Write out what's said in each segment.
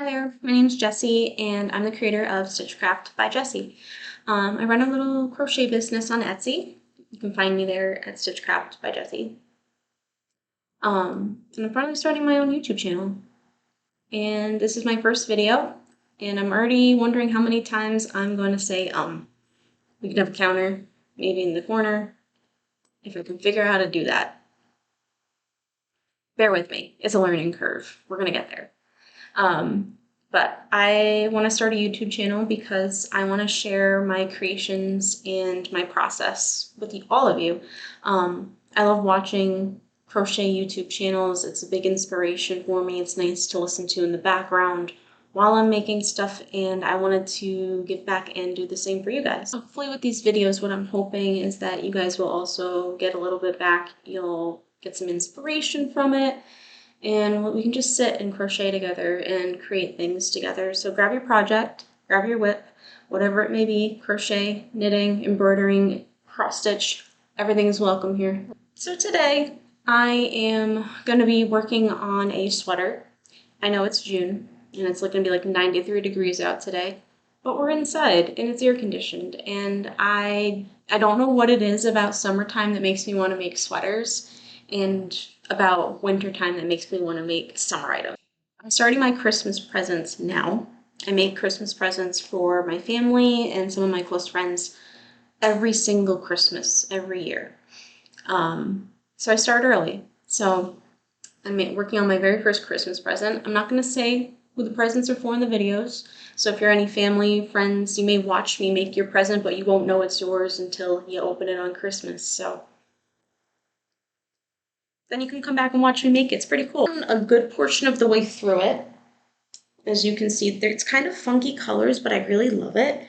Hi there, my name's Jessy and I'm the creator of StitchCraft by Jessy. I run a little crochet business on Etsy. You can find me there at StitchCraft by Jessy. And I'm finally starting my own YouTube channel. And this is my first video, and I'm already wondering how many times I'm going to say We can have a counter, maybe in the corner, if I can figure out how to do that. Bear with me, it's a learning curve. We're gonna get there. But I want to start a YouTube channel because I want to share my creations and my process with all of you. I love watching crochet YouTube channels. It's a big inspiration for me. It's nice to listen to in the background while I'm making stuff, and I wanted to give back and do the same for you guys. Hopefully with these videos, what I'm hoping is that you guys will also get a little bit back. You'll get some inspiration from it, and we can just sit and crochet together and create things together. So grab your project, grab your whip, whatever it may be, crochet, knitting, embroidering, cross stitch, everything is welcome here. So today I am going to be working on a sweater. I know it's June and it's going to be like 93 degrees out today, but we're inside and it's air conditioned, and I don't know what it is about summertime that makes me want to make sweaters and about wintertime that makes me want to make summer items. I'm starting my Christmas presents now. I make Christmas presents for my family and some of my close friends every single Christmas, every year. So I start early. So I'm working on my very first Christmas present. I'm not going to say who the presents are for in the videos. So if you're any family, friends, you may watch me make your present, but you won't know it's yours until you open it on Christmas. So then you can come back and watch me make it. It's pretty cool. A good portion of the way through it. As you can see, it's kind of funky colors, but I really love it.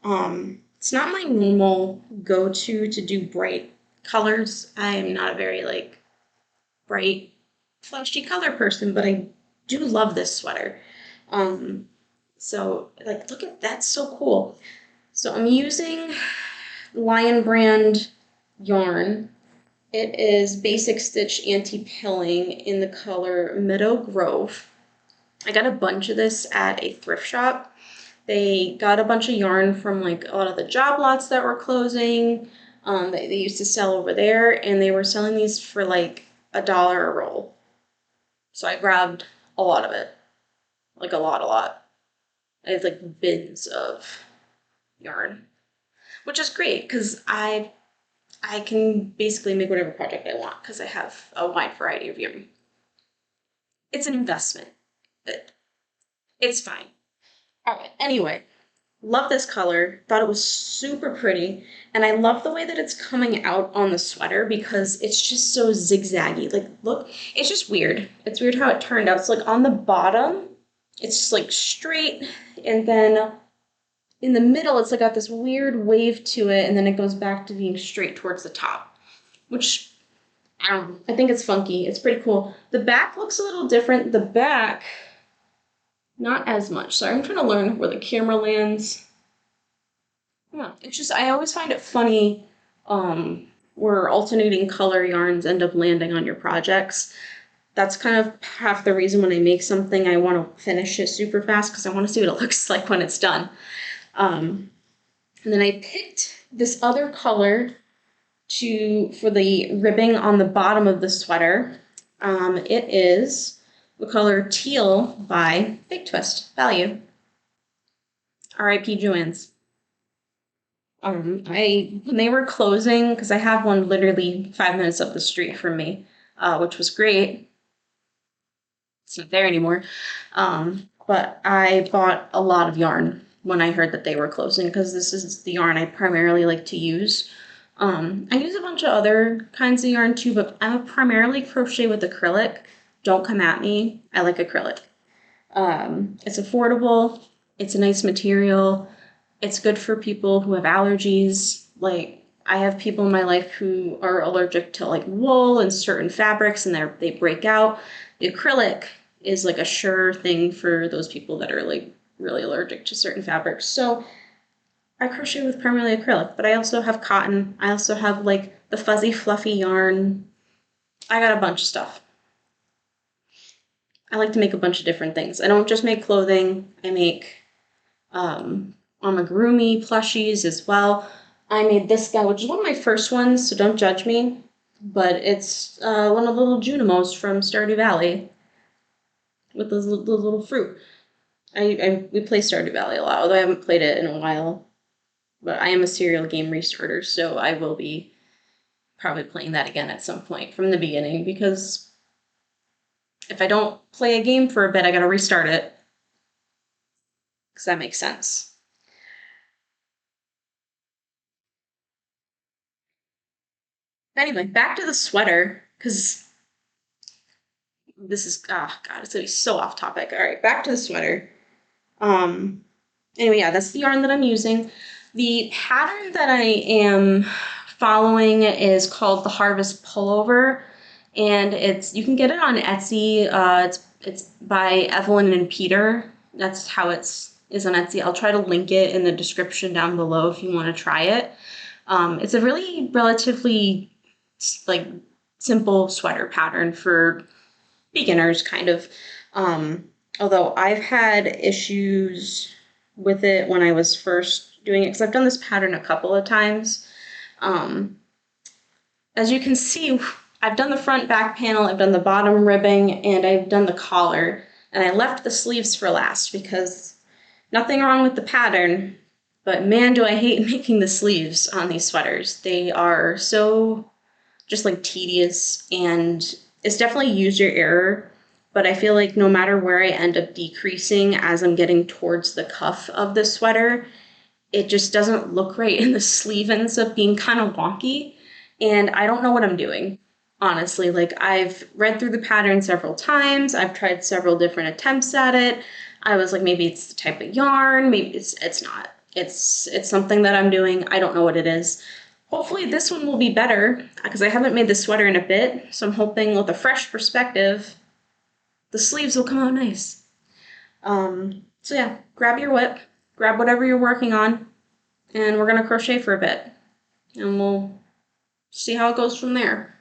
It's not my normal go-to to do bright colors. I'm not a very bright, flashy color person, but I do love this sweater. So look at that, so cool. So I'm using Lion brand yarn. It is Basic Stitch Anti-Pilling in the color Meadow Grove. I got a bunch of this at a thrift shop. They got a bunch of yarn from a lot of the job lots that were closing, that they used to sell over there, and they were selling these for $1 a roll. So I grabbed a lot of it, a lot. I have bins of yarn, which is great because I can basically make whatever project I want because I have a wide variety of yarn. It's an investment, but it's fine. All right, anyway, love this color. Thought it was super pretty, and I love the way that it's coming out on the sweater because it's just so zigzaggy. Look, it's just weird. It's weird how it turned out. So on the bottom, it's just straight, and then in the middle, it's got this weird wave to it, and then it goes back to being straight towards the top, which, I don't know, I think it's funky. It's pretty cool. The back looks a little different. The back, not as much. Sorry, I'm trying to learn where the camera lands. Yeah, it's just, I always find it funny where alternating color yarns end up landing on your projects. That's kind of half the reason when I make something, I want to finish it super fast because I want to see what it looks like when it's done. And then I picked this other color for the ribbing on the bottom of the sweater. It is the color Teal by Big Twist Value. R.I.P. Joann's. When they were closing, because I have one literally 5 minutes up the street from me, which was great. It's not there anymore. But I bought a lot of yarn when I heard that they were closing because this is the yarn I primarily like to use. I use a bunch of other kinds of yarn too, but I'm primarily crochet with acrylic. Don't come at me. I like acrylic. It's affordable. It's a nice material. It's good for people who have allergies. I have people in my life who are allergic to wool and certain fabrics, and they break out. The acrylic is a sure thing for those people that are really allergic to certain fabrics. So I crochet with primarily acrylic, but I also have cotton. I also have the fuzzy fluffy yarn. I got a bunch of stuff. I like to make a bunch of different things. I don't just make clothing. I make amigurumi plushies as well. I made this guy, which is one of my first ones, so don't judge me. But it's one of the little Junimos from Stardew Valley with the little fruit. We play Stardew Valley a lot, although I haven't played it in a while. But I am a serial game restarter, so I will be probably playing that again at some point from the beginning, because if I don't play a game for a bit, I gotta restart it. Because that makes sense. Anyway, back to the sweater, because this is, oh god, it's gonna be so off topic. All right, back to the sweater. Anyway, yeah, that's the yarn that I'm using. The pattern that I am following is called the Harvest Pullover, and you can get it on Etsy. It's by Evelyn and Peter. That's how is on Etsy. I'll try to link it in the description down below if you want to try it. It's a really relatively like simple sweater pattern for beginners, kind of. Although I've had issues with it when I was first doing it, because I've done this pattern a couple of times. As you can see, I've done the front back panel, I've done the bottom ribbing, and I've done the collar. And I left the sleeves for last because nothing wrong with the pattern, but man, do I hate making the sleeves on these sweaters. They are so just like tedious, and it's definitely use your error. But I feel like no matter where I end up decreasing as I'm getting towards the cuff of the sweater, it just doesn't look right, and the sleeve ends up being kind of wonky, and I don't know what I'm doing, honestly. Like, I've read through the pattern several times, I've tried several different attempts at it. I was like, maybe it's the type of yarn, maybe it's not. It's something that I'm doing, I don't know what it is. Hopefully this one will be better, because I haven't made this sweater in a bit, so I'm hoping with a fresh perspective, the sleeves will come out nice. So yeah, grab your whip, grab whatever you're working on, and we're gonna crochet for a bit, and we'll see how it goes from there.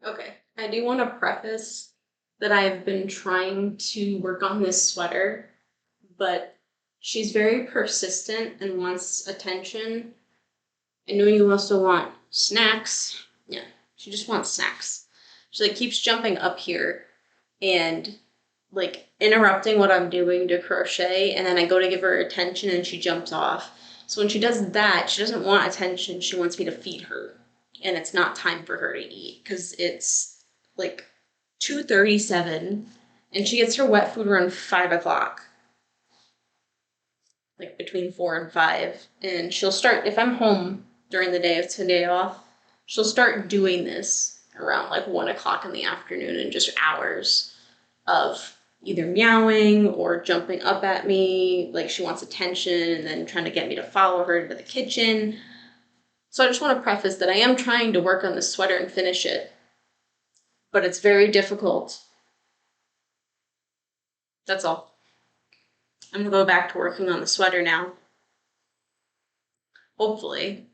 Okay, I do want to preface that I've been trying to work on this sweater, but she's very persistent and wants attention. I know you also want snacks. Yeah, she just wants snacks. She like keeps jumping up here and like interrupting what I'm doing to crochet, and then I go to give her attention and she jumps off. So when she does that, she doesn't want attention, she wants me to feed her. And it's not time for her to eat because it's like 2:37 and she gets her wet food around 5 o'clock. Like between 4 and 5. And she'll start, if I'm home during the day, if it's a day off, she'll start doing this around like 1 o'clock in the afternoon, and just hours of either meowing or jumping up at me, like she wants attention, and then trying to get me to follow her into the kitchen. So I just want to preface that I am trying to work on this sweater and finish it, but it's very difficult That's all. I'm gonna go back to working on the sweater now. Hopefully.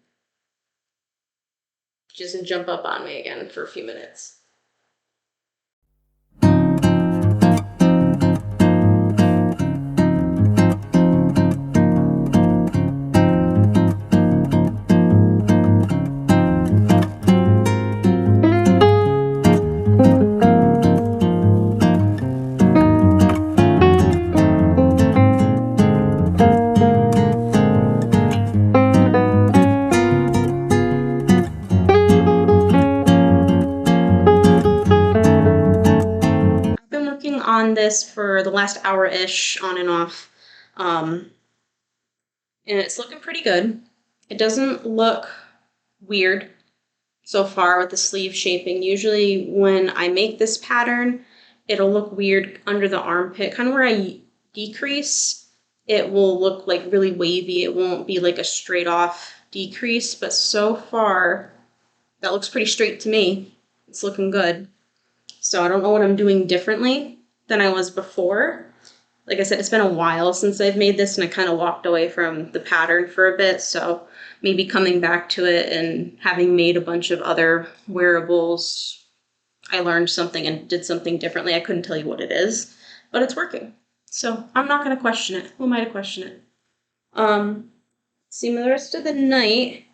She doesn't jump up on me again for a few minutes. On this for the last hour-ish, on and off, and it's looking pretty good. It doesn't look weird so far with the sleeve shaping. Usually when I make this pattern, it'll look weird under the armpit, kind of where I decrease. It will look like really wavy. It won't be like a straight off decrease, but so far that looks pretty straight to me. It's looking good. So I don't know what I'm doing differently than I was before. Like I said, it's been a while since I've made this, and I kind of walked away from the pattern for a bit, so maybe coming back to it and having made a bunch of other wearables, I learned something and did something differently. I couldn't tell you what it is, but it's working. So I'm not going to question it. Who am I to question it? See, the rest of the night,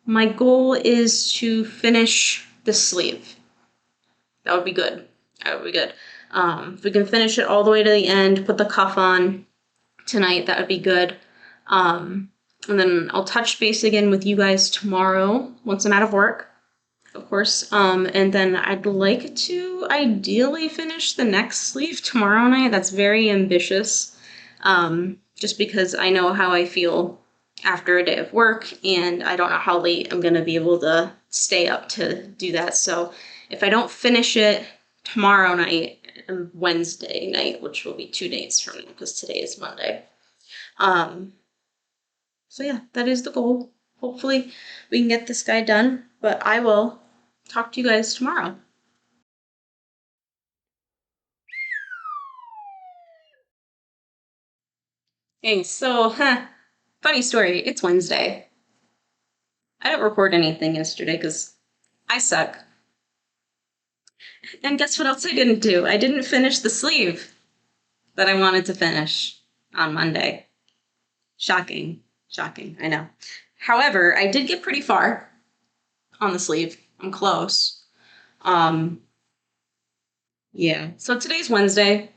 my goal is to finish the sleeve. That would be good. That would be good. If we can finish it all the way to the end, put the cuff on tonight, that would be good. And then I'll touch base again with you guys tomorrow once I'm out of work, of course. And then I'd like to ideally finish the next sleeve tomorrow night. That's very ambitious, just because I know how I feel after a day of work, and I don't know how late I'm going to be able to stay up to do that. So if I don't finish it tomorrow night, Wednesday night, which will be 2 days from now because today is Monday. So yeah, that is the goal. Hopefully we can get this guy done, but I will talk to you guys tomorrow. Hey, so, funny story, it's Wednesday. I didn't record anything yesterday because I suck. And guess what else I didn't do? I didn't finish the sleeve that I wanted to finish on Monday. Shocking. Shocking, I know. However, I did get pretty far on the sleeve. I'm close. Yeah. So today's Wednesday.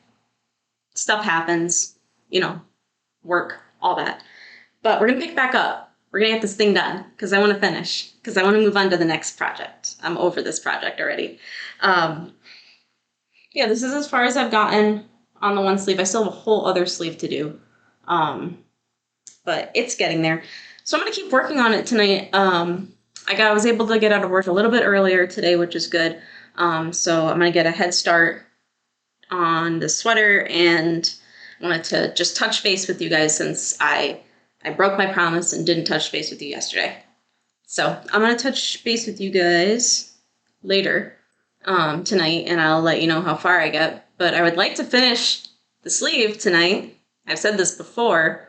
Stuff happens. You know, work, all that. But we're going to pick back up. We're going to get this thing done because I want to finish. Because I want to move on to the next project. I'm over this project already. Yeah, this is as far as I've gotten on the one sleeve. I still have a whole other sleeve to do. But it's getting there. So I'm going to keep working on it tonight. I was able to get out of work a little bit earlier today, which is good. So I'm going to get a head start on the sweater, and I wanted to just touch base with you guys since I broke my promise and didn't touch base with you yesterday. So I'm going to touch base with you guys later tonight, and I'll let you know how far I get. But I would like to finish the sleeve tonight. I've said this before.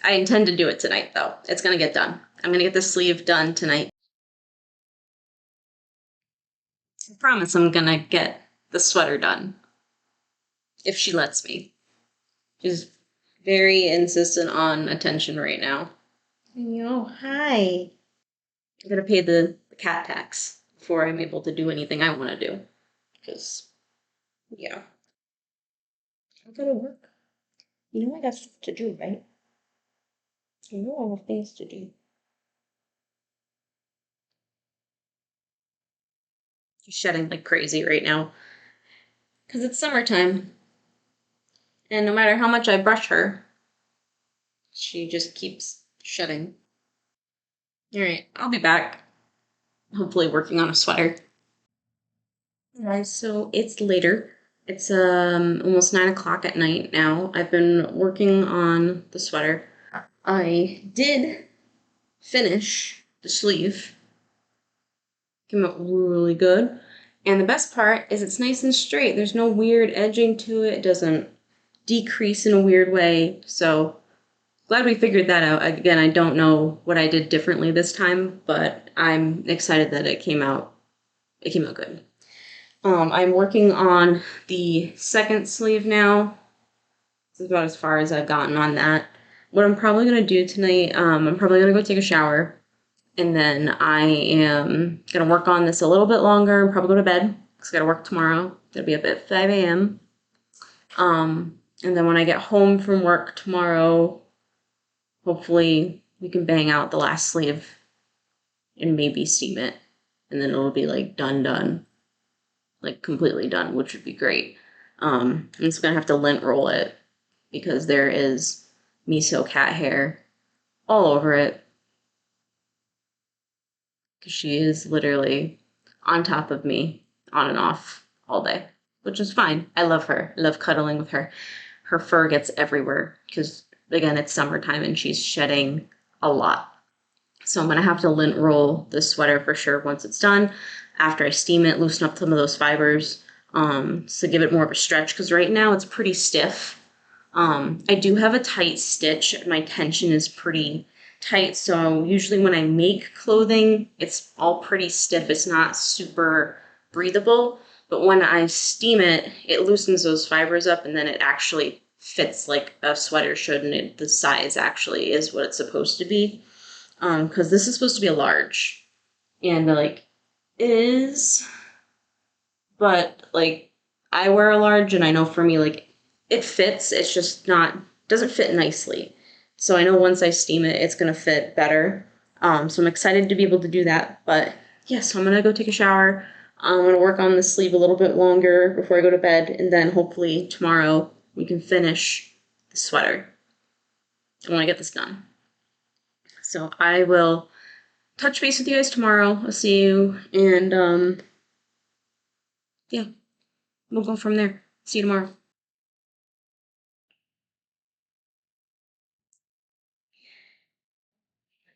I intend to do it tonight, though. It's going to get done. I'm going to get the sleeve done tonight. I promise I'm going to get the sweater done. If she lets me. She's very insistent on attention right now. Yo, hi. I'm going to pay the cat tax before I'm able to do anything I want to do. Because, yeah. I gotta work. You know I got stuff to do, right? You know I have things to do. She's shedding like crazy right now. Because it's summertime. And no matter how much I brush her, she just keeps shedding. Alright, I'll be back. Hopefully working on a sweater. Alright, so it's later. It's almost 9 o'clock at night now. I've been working on the sweater. I did finish the sleeve. Came out really good. And the best part is it's nice and straight. There's no weird edging to it. It doesn't decrease in a weird way. So glad we figured that out. Again, I don't know what I did differently this time, but I'm excited that it came out. It came out good. I'm working on the second sleeve now. This is about as far as I've gotten on that. What I'm probably going to do tonight, I'm probably going to go take a shower. And then I am going to work on this a little bit longer and probably go to bed because I got to work tomorrow. It'll be up at 5 a.m. And then when I get home from work tomorrow, hopefully we can bang out the last sleeve and maybe steam it. And then it'll be like done. Like completely done, which would be great. I'm just going to have to lint roll it because there is miso cat hair all over it. Because she is literally on top of me, on and off, all day, which is fine. I love her. I love cuddling with her. Her fur gets everywhere because, again, it's summertime and she's shedding a lot. So I'm going to have to lint roll this sweater for sure once it's done. After I steam it, loosen up some of those fibers to give it more of a stretch because right now it's pretty stiff. I do have a tight stitch. My tension is pretty tight, so usually when I make clothing, it's all pretty stiff. It's not super breathable, but when I steam it, it loosens those fibers up and then it actually fits like a sweater should, and the size actually is what it's supposed to be. Because this is supposed to be a large, and like it is, but like I wear a large, and I know for me like it fits. It's just doesn't fit nicely. So I know once I steam it, it's gonna fit better. So I'm excited to be able to do that. But yeah, so I'm gonna go take a shower. I'm gonna work on the sleeve a little bit longer before I go to bed, and then hopefully tomorrow we can finish the sweater. I want to get this done. So I will touch base with you guys tomorrow. I'll see you, and yeah, we'll go from there. See you tomorrow.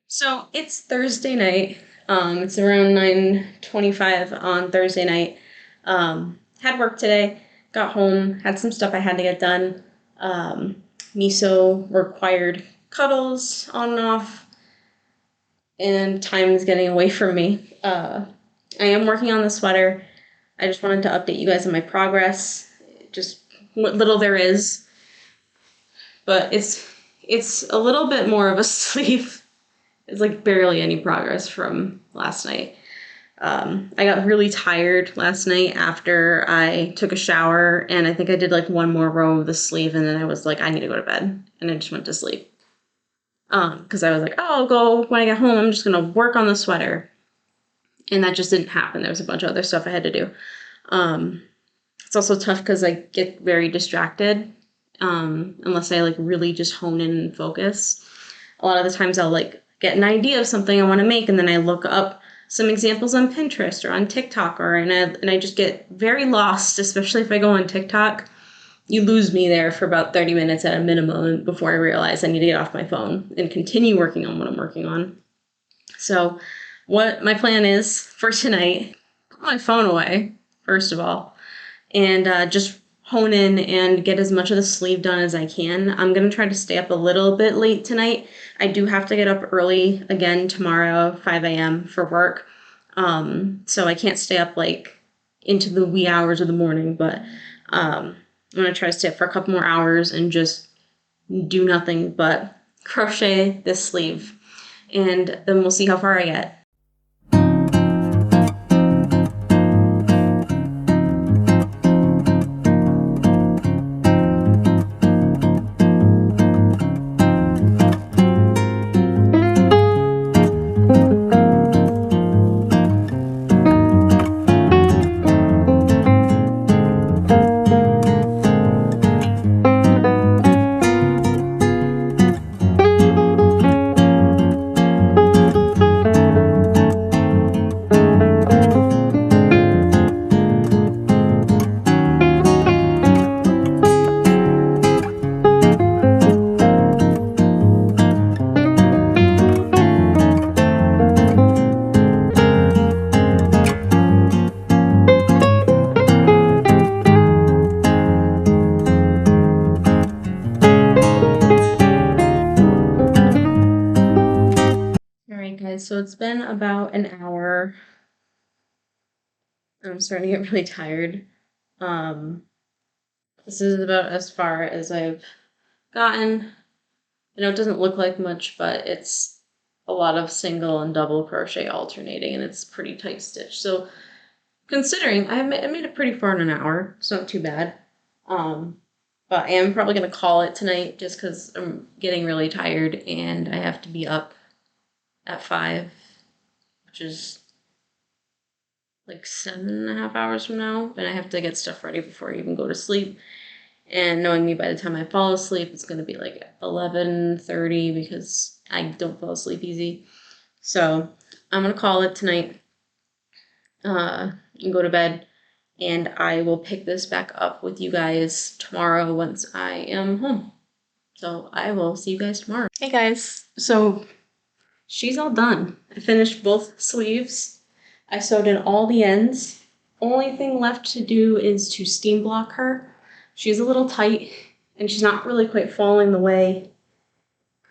So it's Thursday night. It's around 9:25 on Thursday night. Had work today. Got home. Had some stuff I had to get done. Miso required cuddles on and off. And time is getting away from me. I am working on the sweater. I just wanted to update you guys on my progress. Just what little there is. But it's a little bit more of a sleeve. It's like barely any progress from last night. I got really tired last night after I took a shower, and I think I did like one more row of the sleeve, and then I was like, I need to go to bed, and I just went to sleep. Because I was like, oh, I'll go when I get home. I'm just gonna work on the sweater, and that just didn't happen. There was a bunch of other stuff I had to do. It's also tough because I get very distracted unless I like really just hone in and focus. A lot of the times I'll like get an idea of something I want to make, and then I look up some examples on Pinterest or on TikTok, and I just get very lost, especially if I go on TikTok. You lose me there for about 30 minutes at a minimum before I realize I need to get off my phone and continue working on what I'm working on. So what my plan is for tonight, put my phone away, first of all, and just hone in and get as much of the sleeve done as I can. I'm going to try to stay up a little bit late tonight. I do have to get up early again tomorrow, 5 a.m. for work. So I can't stay up like into the wee hours of the morning, but I'm going to try to stay up for a couple more hours and just do nothing but crochet this sleeve. And then we'll see how far I get. so it's been about an hour. I'm starting to get really tired. This is about as far as I've gotten. I know it doesn't look like much, but it's a lot of single and double crochet alternating, and it's pretty tight stitch. So considering I made it pretty far in an hour, it's not too bad. But I am probably going to call it tonight just because I'm getting really tired and I have to be up at 5, which is like 7.5 hours from now. And I have to get stuff ready before I even go to sleep. And knowing me, by the time I fall asleep, it's going to be like 11:30 because I don't fall asleep easy. So I'm going to call it tonight and go to bed. And I will pick this back up with you guys tomorrow once I am home. So I will see you guys tomorrow. Hey guys, so she's all done. I finished both sleeves. I sewed in all the ends. Only thing left to do is to steam block her. She's a little tight and she's not really quite falling the way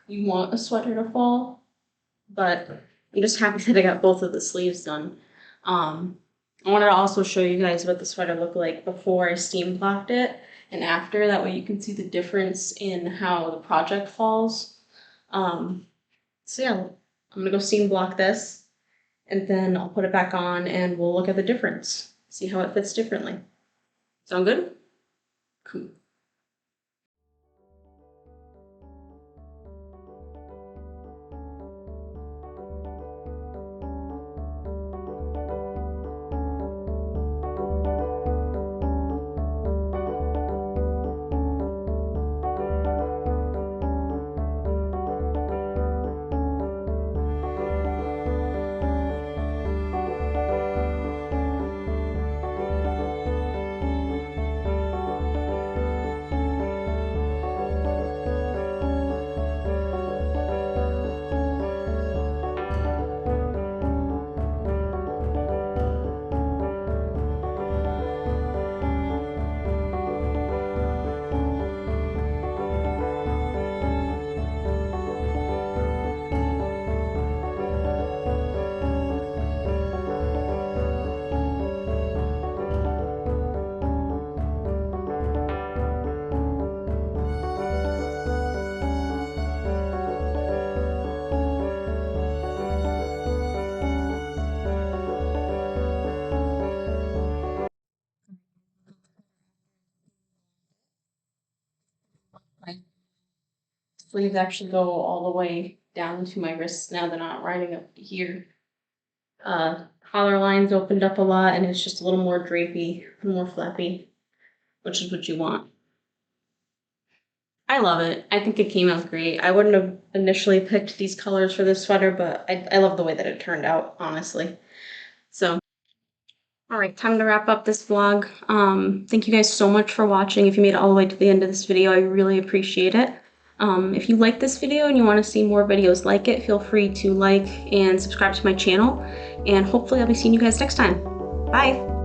you want a sweater to fall, but I'm just happy that I got both of the sleeves done. I wanted to also show you guys what the sweater looked like before I steam blocked it and after. That way you can see the difference in how the project falls. So yeah, I'm gonna go steam block this and then I'll put it back on and we'll look at the difference, see how it fits differently. Sound good? Cool. My sleeves actually go all the way down to my wrists now. They're not riding up to here. Collar lines opened up a lot and it's just a little more drapey, more flappy, which is what you want. I love it. I think it came out great. I wouldn't have initially picked these colors for this sweater, but I love the way that it turned out, honestly. So, all right, time to wrap up this vlog. Thank you guys so much for watching. If you made it all the way to the end of this video, I really appreciate it. If you like this video and you want to see more videos like it, feel free to like and subscribe to my channel. And hopefully I'll be seeing you guys next time. Bye!